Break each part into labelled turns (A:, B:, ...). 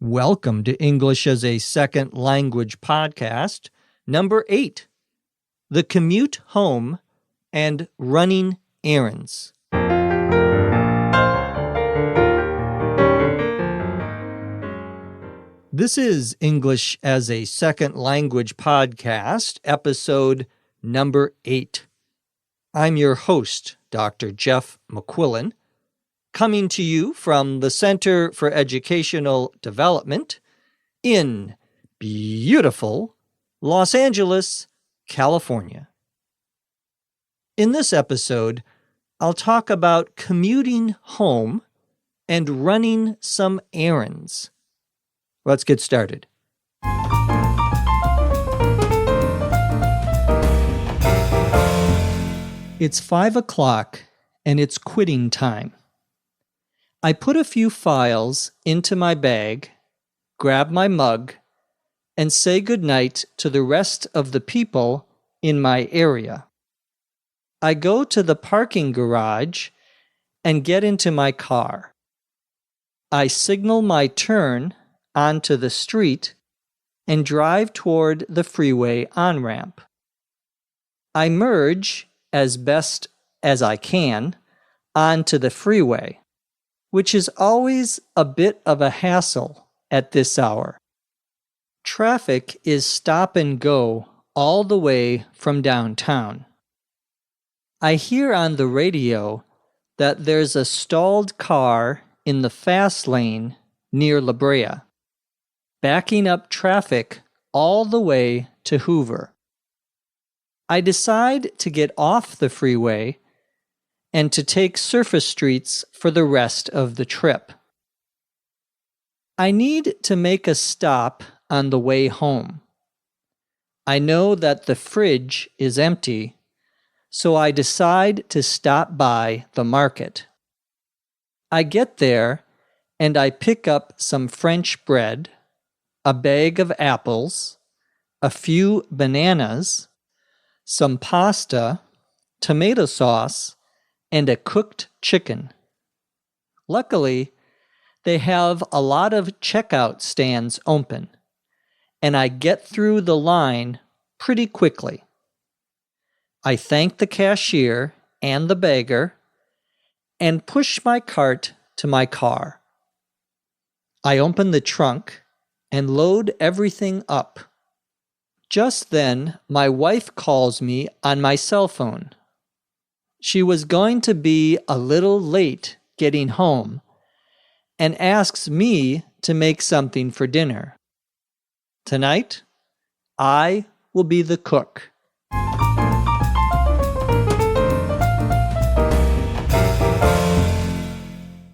A: Welcome to English as a Second Language podcast, number 8, The Commute Home and Running Errands. This is English as a Second Language podcast, episode number 8. I'm your host, Dr. Jeff McQuillan, coming to you from the Center for Educational Development in beautiful Los Angeles, California. In this episode, I'll talk about commuting home and running some errands. Let's get started. It's 5 o'clock and it's quitting time. I put a few files into my bag, grab my mug, and say goodnight to the rest of the people in my area. I go to the parking garage and get into my car. I signal my turn onto the street and drive toward the freeway on-ramp. I merge as best as I can onto the freeway, which is always a bit of a hassle at this hour. Traffic is stop and go all the way from downtown. I hear on the radio that there's a stalled car in the fast lane near La Brea, backing up traffic all the way to Hoover. I decide to get off the freeway and to take surface streets for the rest of the trip. I need to make a stop on the way home. I know that the fridge is empty, so I decide to stop by the market. I get there and I pick up some French bread, a bag of apples, a few bananas, some pasta, tomato sauce, and a cooked chicken. Luckily, they have a lot of checkout stands open, and I get through the line pretty quickly. I thank the cashier and the bagger and push my cart to my car. I open the trunk and load everything up. Just then, my wife calls me on my cell phone. She was going to be a little late getting home and asks me to make something for dinner. Tonight, I will be the cook.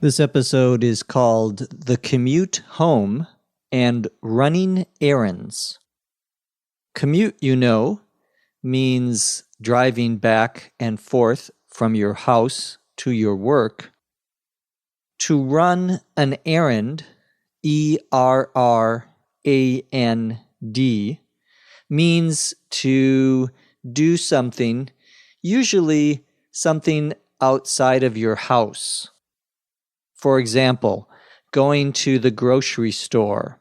A: This episode is called The Commute Home and Running Errands. Commute, you know, means driving back and forth from your house to your work. To run an errand, E-R-R-A-N-D, means to do something, usually something outside of your house. For example, going to the grocery store,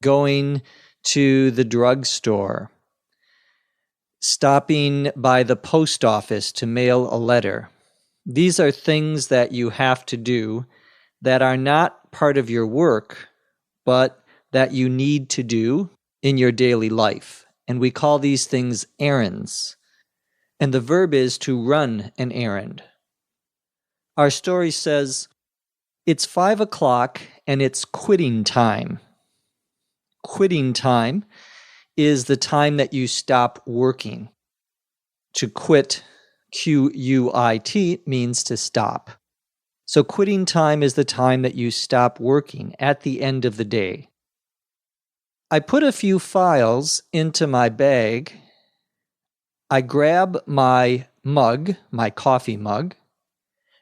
A: going to the drugstore, stopping by the post office to mail a letter. These are things that you have to do that are not part of your work, but that you need to do in your daily life. And we call these things errands. And the verb is to run an errand. Our story says, it's 5 o'clock and it's quitting time. Quitting time is the time that you stop working. To quit, Q-U-I-T, means to stop. So quitting time is the time that you stop working at the end of the day. I put a few files into my bag. I grab my mug, my coffee mug,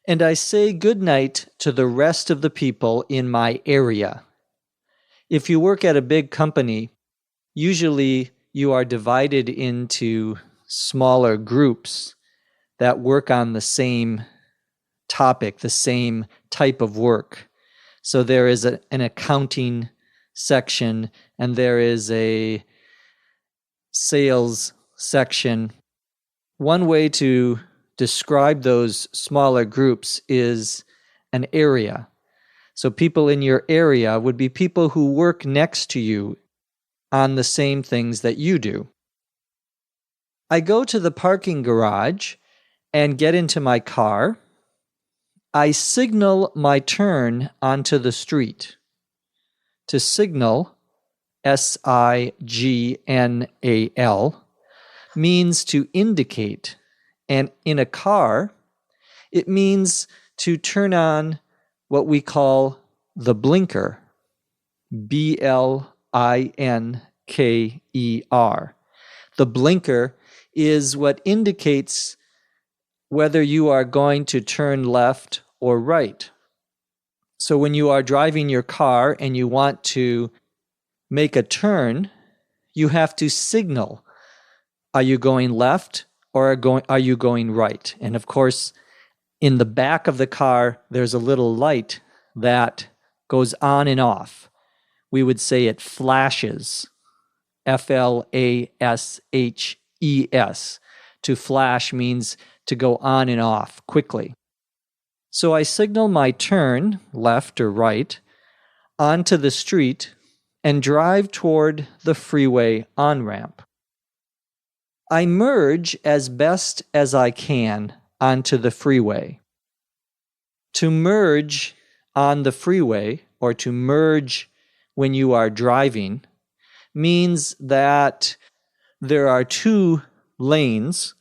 A: and I say goodnight to the rest of the people in my area. If you work at a big company, usually you are divided into smaller groups that work on the same topic, the same type of work. So there is an accounting section and there is a sales section. One way to describe those smaller groups is an area. So people in your area would be people who work next to you on the same things that you do. I go to the parking garage and get into my car. I signal my turn onto the street. To signal, S-I-G-N-A-L, means to indicate. And in a car, it means to turn on what we call the blinker, B-L-I-N-K-E-R. The blinker is what indicates whether you are going to turn left or right. So when you are driving your car and you want to make a turn, you have to signal. Are you going left or are you going right? And of course, in the back of the car, there's a little light that goes on and off. We would say it flashes, F-L-A-S-H-E-S. To flash means to go on and off quickly. So I signal my turn, left or right, onto the street and drive toward the freeway on-ramp. I merge as best as I can onto the freeway. To merge on the freeway, or to merge when you are driving, means that there are two lanes,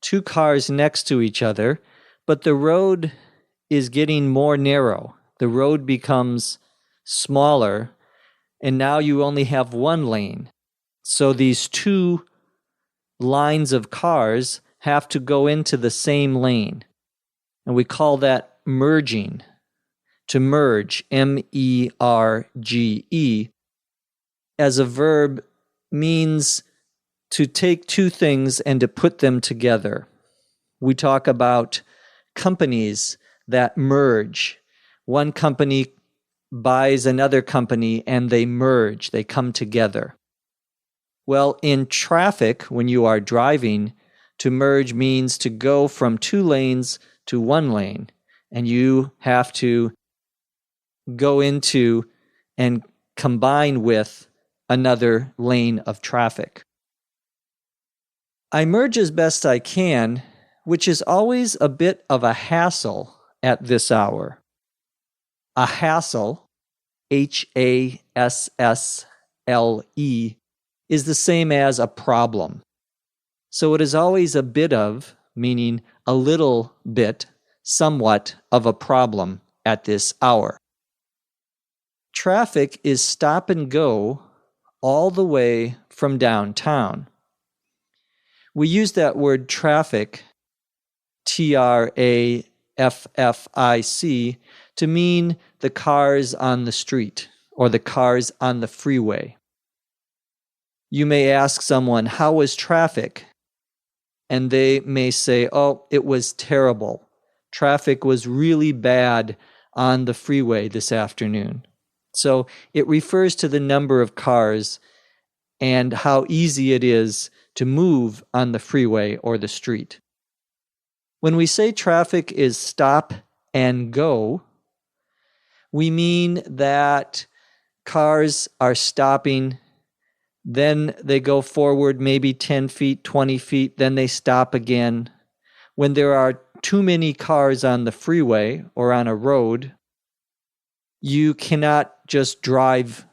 A: two cars next to each other, but the road is getting more narrow. The road becomes smaller, and now you only have one lane. So these two lines of cars have to go into the same lane. And we call that merging. To merge, M-E-R-G-E, as a verb means to take two things and to put them together. We talk about companies that merge. One company buys another company and they merge, they come together. Well, in traffic, when you are driving, to merge means to go from two lanes to one lane, and you have to go into and combine with another lane of traffic. I merge as best I can, which is always a bit of a hassle at this hour. A hassle, H-A-S-S-L-E, is the same as a problem. So it is always a bit of, meaning a little bit, somewhat of a problem at this hour. Traffic is stop and go all the way from downtown. We use that word traffic, T-R-A-F-F-I-C, to mean the cars on the street or the cars on the freeway. You may ask someone, how was traffic? And they may say, oh, it was terrible. Traffic was really bad on the freeway this afternoon. So it refers to the number of cars and how easy it is to move on the freeway or the street. When we say traffic is stop and go, we mean that cars are stopping, then they go forward maybe 10 feet, 20 feet, then they stop again. When there are too many cars on the freeway or on a road, you cannot just drive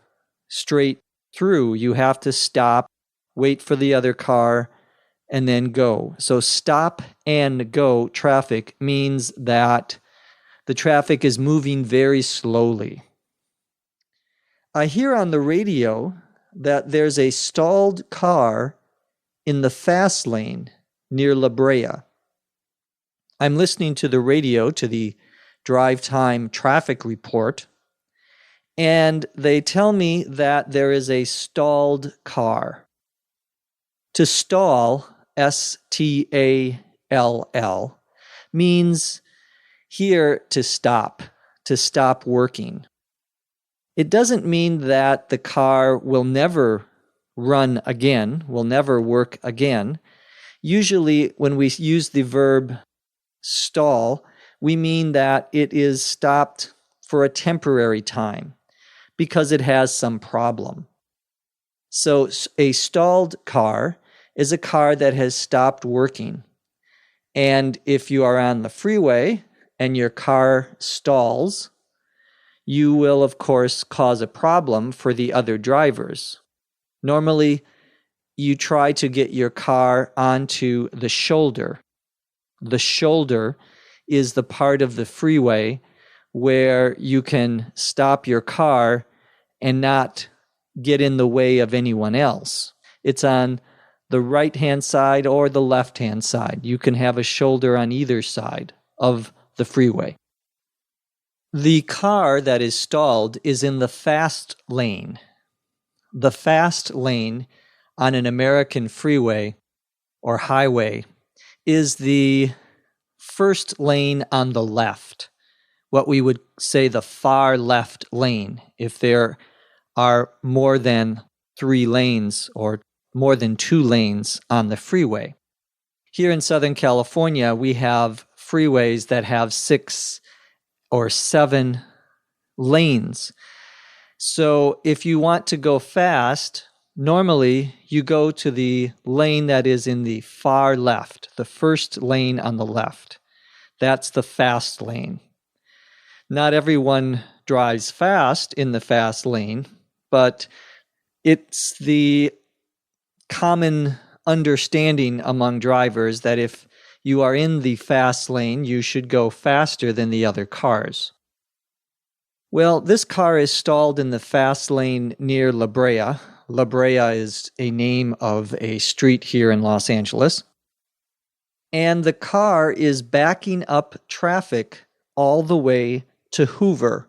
A: straight through. You have to stop, wait for the other car, and then go. So stop and go traffic means that the traffic is moving very slowly. I hear on the radio that there's a stalled car in the fast lane near La Brea. I'm listening to the radio, to the drive time traffic report, and they tell me that there is a stalled car. To stall, S-T-A-L-L, means here to stop working. It doesn't mean that the car will never run again, will never work again. Usually, when we use the verb stall, we mean that it is stopped for a temporary time because it has some problem. So a stalled car is a car that has stopped working. And if you are on the freeway and your car stalls, you will, of course, cause a problem for the other drivers. Normally, you try to get your car onto the shoulder. The shoulder is the part of the freeway where you can stop your car and not get in the way of anyone else. It's on the right-hand side or the left-hand side. You can have a shoulder on either side of the freeway. The car that is stalled is in the fast lane. The fast lane on an American freeway or highway is the first lane on the left, what we would say the far left lane, if there are more than 3 lanes or more than 2 lanes on the freeway. Here in Southern California, we have freeways that have 6 or 7 lanes. So if you want to go fast, normally you go to the lane that is in the far left, the first lane on the left. That's the fast lane. Not everyone drives fast in the fast lane, but it's the common understanding among drivers that if you are in the fast lane, you should go faster than the other cars. Well, this car is stalled in the fast lane near La Brea. La Brea is a name of a street here in Los Angeles. And the car is backing up traffic all the way to Hoover.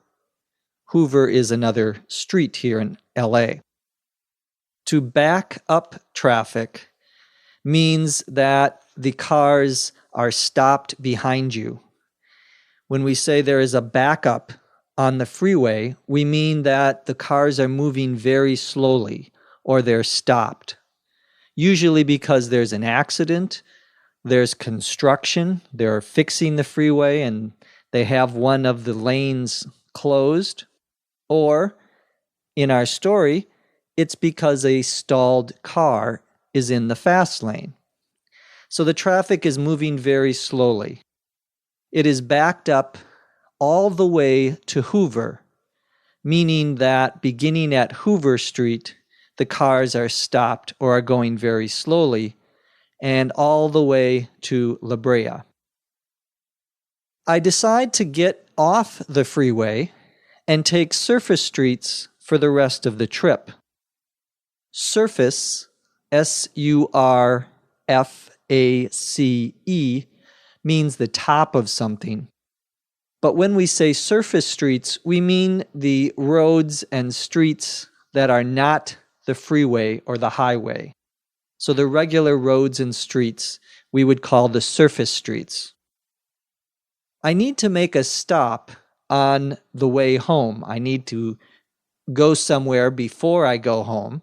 A: Hoover is another street here in LA. To back up traffic means that the cars are stopped behind you. When we say there is a backup on the freeway, we mean that the cars are moving very slowly or they're stopped. Usually because there's an accident, there's construction, they're fixing the freeway and they have one of the lanes closed. Or, in our story, it's because a stalled car is in the fast lane. So the traffic is moving very slowly. It is backed up all the way to Hoover, meaning that beginning at Hoover Street, the cars are stopped or are going very slowly, and all the way to La Brea. I decide to get off the freeway and take surface streets for the rest of the trip. Surface, S-U-R-F-A-C-E, means the top of something. But when we say surface streets, we mean the roads and streets that are not the freeway or the highway. So the regular roads and streets we would call the surface streets. I need to make a stop on the way home. I need to go somewhere before I go home.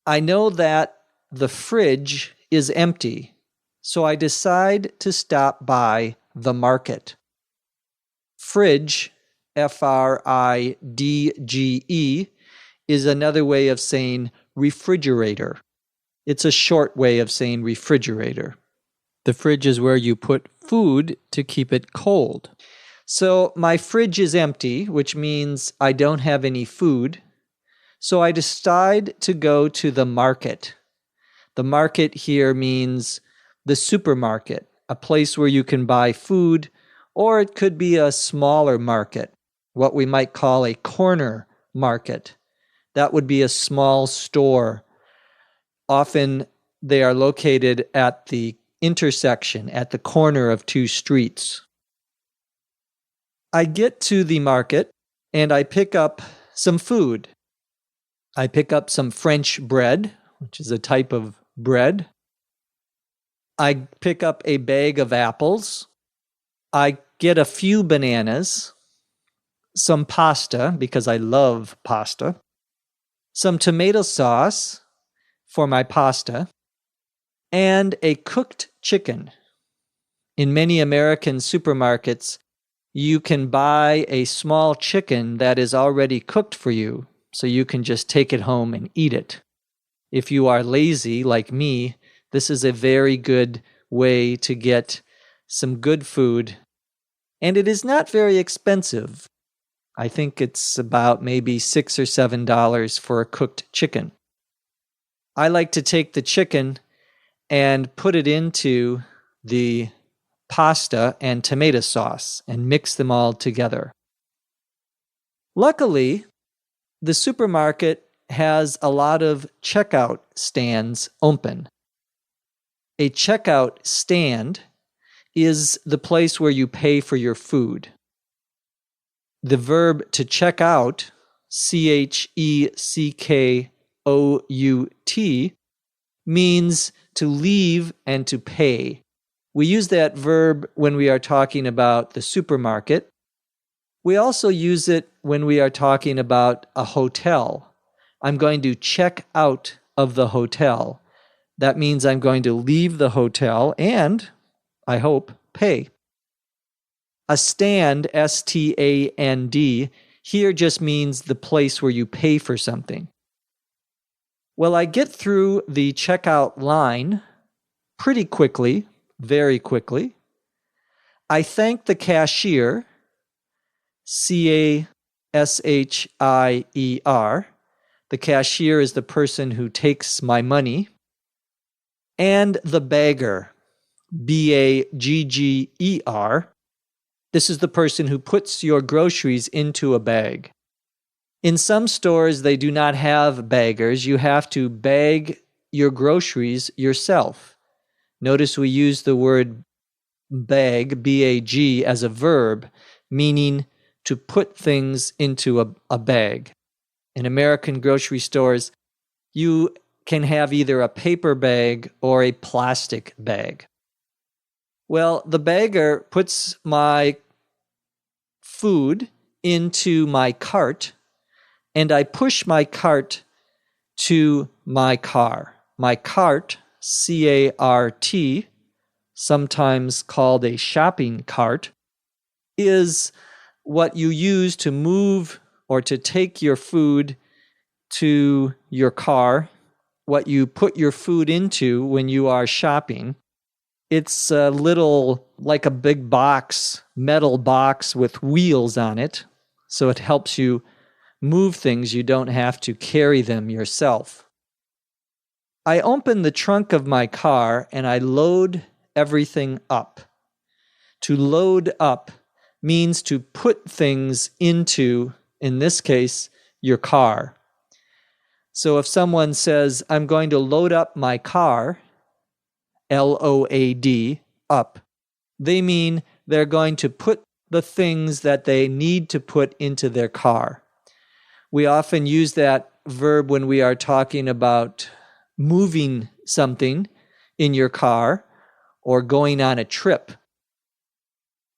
A: I know that the fridge is empty, so I decide to stop by the market. Fridge, F-R-I-D-G-E, is another way of saying refrigerator. It's a short way of saying refrigerator. The fridge is where you put food to keep it cold. So my fridge is empty, which means I don't have any food. So I decide to go to the market. The market here means the supermarket, a place where you can buy food, or it could be a smaller market, what we might call a corner market. That would be a small store. Often they are located at the intersection, at the corner of 2 streets. I get to the market and I pick up some food. I pick up some French bread, which is a type of bread. I pick up a bag of apples. I get a few bananas. some pasta, because I love pasta, some tomato sauce for my pasta, and a cooked chicken. In many American supermarkets, you can buy a small chicken that is already cooked for you, so you can just take it home and eat it. If you are lazy like me, this is a very good way to get some good food, and it is not very expensive. I think it's about maybe $6 or $7 for a cooked chicken. I like to take the chicken and put it into the pasta and tomato sauce and mix them all together. Luckily, the supermarket has a lot of checkout stands open. A checkout stand is the place where you pay for your food. The verb to check out, CHECKOUT, means to leave and to pay. We use that verb when we are talking about the supermarket. We also use it when we are talking about a hotel. I'm going to check out of the hotel. That means I'm going to leave the hotel and, I hope, pay. A stand, S-T-A-N-D, here just means the place where you pay for something. Well, I get through the checkout line pretty quickly, very quickly. I thank the cashier, C-A-S-H-I-E-R. The cashier is the person who takes my money. And the bagger, B-A-G-G-E-R. This is the person who puts your groceries into a bag. In some stores, they do not have baggers. You have to bag your groceries yourself. Notice we use the word bag, B-A-G, as a verb, meaning to put things into a bag. In American grocery stores, you can have either a paper bag or a plastic bag. Well, the bagger puts my food into my cart, and I push my cart to my car. My cart, C-A-R-T, sometimes called a shopping cart, is what you use to move or to take your food to your car, what you put your food into when you are shopping. It's a little, like a big box, metal box with wheels on it, so it helps you move things. You don't have to carry them yourself. I open the trunk of my car and I load everything up. To load up means to put things into, in this case, your car. So if someone says, I'm going to load up my car, L-O-A-D, up, they mean they're going to put the things that they need to put into their car. We often use that verb when we are talking about moving something in your car or going on a trip.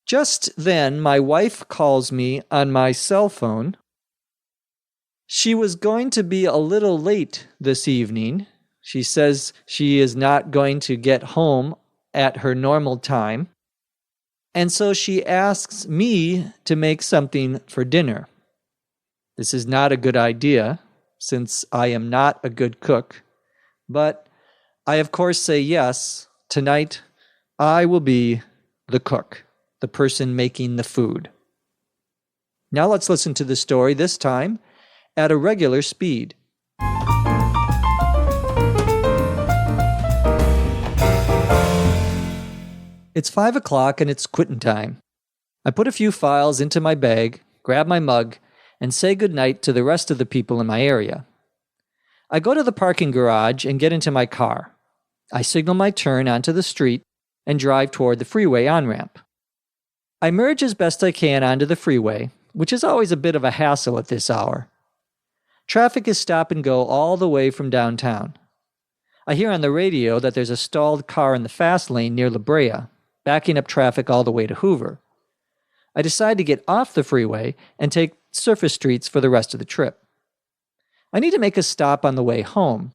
A: Just then, my wife calls me on my cell phone. She was going to be a little late this evening. She says she is not going to get home at her normal time. And so she asks me to make something for dinner. This is not a good idea, since I am not a good cook. But I, of course, say yes. Tonight, I will be the cook, the person making the food. Now let's listen to the story, this time at a regular speed. It's 5 o'clock and it's quitting time. I put a few files into my bag, grab my mug, and say goodnight to the rest of the people in my area. I go to the parking garage and get into my car. I signal my turn onto the street and drive toward the freeway on-ramp. I merge as best I can onto the freeway, which is always a bit of a hassle at this hour. Traffic is stop and go all the way from downtown. I hear on the radio that there's a stalled car in the fast lane near La Brea, backing up traffic all the way to Hoover. I decide to get off the freeway and take surface streets for the rest of the trip. I need to make a stop on the way home.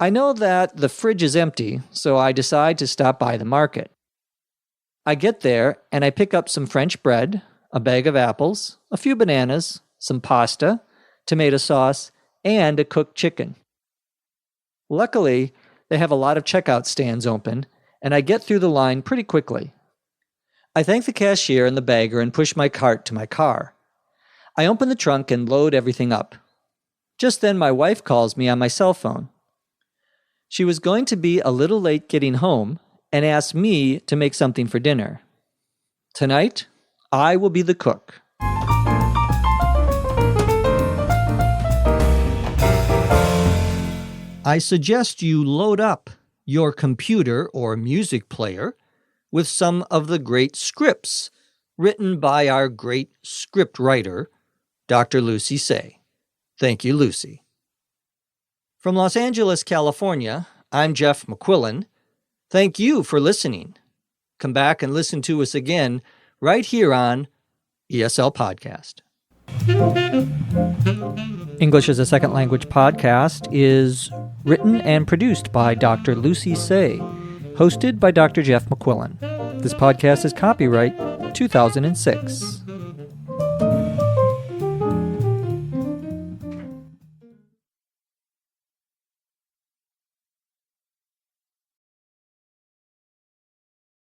A: I know that the fridge is empty, so I decide to stop by the market. I get there and I pick up some French bread, a bag of apples, a few bananas, some pasta, tomato sauce, and a cooked chicken. Luckily, they have a lot of checkout stands open, and I get through the line pretty quickly. I thank the cashier and the bagger and push my cart to my car. I open the trunk and load everything up. Just then, my wife calls me on my cell phone. She was going to be a little late getting home and asked me to make something for dinner. Tonight, I will be the cook. I suggest you load up your computer or music player with some of the great scripts written by our great script writer, Dr. Lucy Say. Thank you, Lucy. From Los Angeles, California, I'm Jeff McQuillan. Thank you for listening. Come back and listen to us again right here on ESL Podcast. English as a Second Language podcast is written and produced by Dr. Lucy Say, hosted by Dr. Jeff McQuillan. This podcast is copyright 2006.